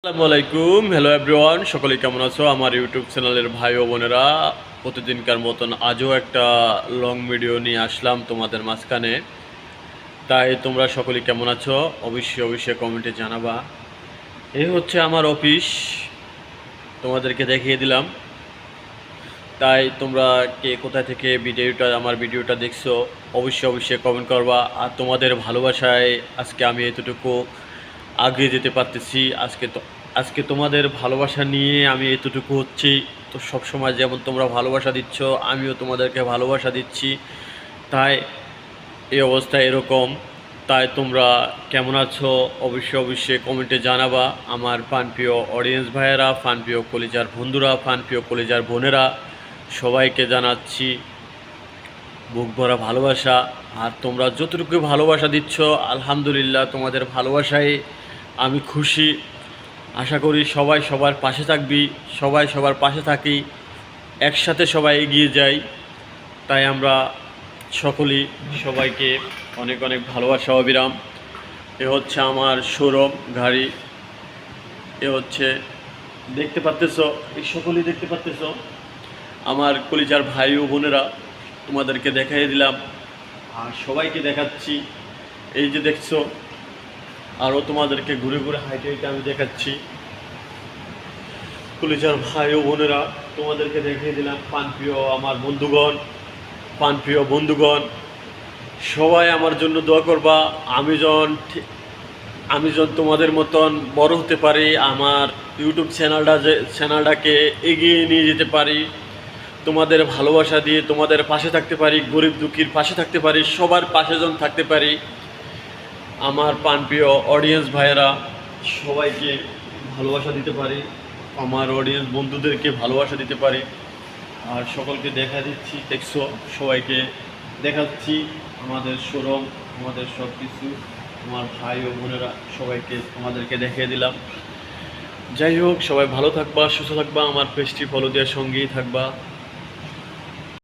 আসসালামু আলাইকুম, hello everyone, সকলে কেমন আছো? আমার ইউটিউব চ্যানেলের ভাই ও বোনেরা, প্রতিদিনকার মতন আজও একটা লং ভিডিও নিয়ে আসলাম তোমাদের মাঝখানে। তাই তোমরা সকলে কেমন আছো অবশ্যই অবশ্যই কমেন্টে জানাবা। এই হচ্ছে আমার অফিস, তোমাদেরকে দেখিয়ে দিলাম। তাই তোমরা কে কোথা থেকে আমার ভিডিওটা দেখছো অবশ্যই অবশ্যই কমেন্ট করবা। আর তোমাদের ভালোবাসায় আজকে আমি এতটুকু আগিয়ে যেতে পারতেছি। আজকে তোমাদের ভালোবাসা নিয়ে আমি এতটুকু হচ্ছি। তো সবসময় যেমন তোমরা ভালোবাসা দিচ্ছ, আমিও তোমাদেরকে ভালোবাসা দিচ্ছি। তাই এই অবস্থা এরকম। তাই তোমরা কেমন আছো অবশ্যই অবশ্যই কমেন্টে জানাবা। আমার প্রাণপ্রিয় অডিয়েন্স ভাইয়েরা, প্রাণপ্রিয় কলিজার বন্ধুরা, প্রাণপ্রিয় কলিজার বোনেরা, সবাইকে জানাচ্ছি বুক ভরা ভালোবাসা। আর তোমরা যতটুকু ভালোবাসা দিচ্ছ, আলহামদুলিল্লাহ, তোমাদের ভালোবাসায় আমি খুশি। আশা করি সবাই সবার পাশে থাকবি, সবাই সবার পাশে থাকি, একসাথে সবাই এগিয়ে যাই। তাই আমরা সকলেই সবাইকে অনেক অনেক ভালোবাসা অবিরাম। এ হচ্ছে আমার শোরুম গাড়ি। এ হচ্ছে দেখতে পাচ্তেছ, এই সকলেই দেখতে পাচ্তেছ আমার কলিজার ভাই ও বোনেরা। তোমাদেরকে দেখাই দিলাম আর সবাইকে দেখাচ্ছি। এই যে দেখছো, আরও তোমাদেরকে ঘুরে ঘুরে হাইটে হাইটে আমি দেখাচ্ছি। কলিজার ভাই ও বোনেরা, তোমাদেরকে দেখিয়ে দিলাম। প্রাণপ্রিয় আমার বন্ধুগণ, প্রাণপ্রিয় বন্ধুগণ, সবাই আমার জন্য দোয়া করবা। আমি যখন তোমাদের মতন বড় হতে পারি, আমার ইউটিউব চ্যানেলটাকে এগিয়ে নিয়ে যেতে পারি, তোমাদের ভালোবাসা দিয়ে তোমাদের পাশে থাকতে পারি, গরিব দুঃখীর পাশে থাকতে পারি, সবার পাশে যেন থাকতে পারি। আমার প্রাণপ্রিয় অডিয়েন্স ভাইয়েরা, সবাইকে ভালোবাসা দিতে পারি, আমার অডিয়েন্স বন্ধুদেরকে ভালোবাসা দিতে পারি। আর সকলকে দেখা দিচ্ছি, দেখছো, সবাইকে দেখাচ্ছি আমাদের শোরুম, আমাদের সব কিছু, আমার ভাই ও বোনেরা, সবাইকে আমাদেরকে দেখিয়ে দিলাম। যাই হোক, সবাই ভালো থাকবা, সুস্থ থাকবা, আমার পেজটি ফলো দেওয়ার সঙ্গেই থাকবা।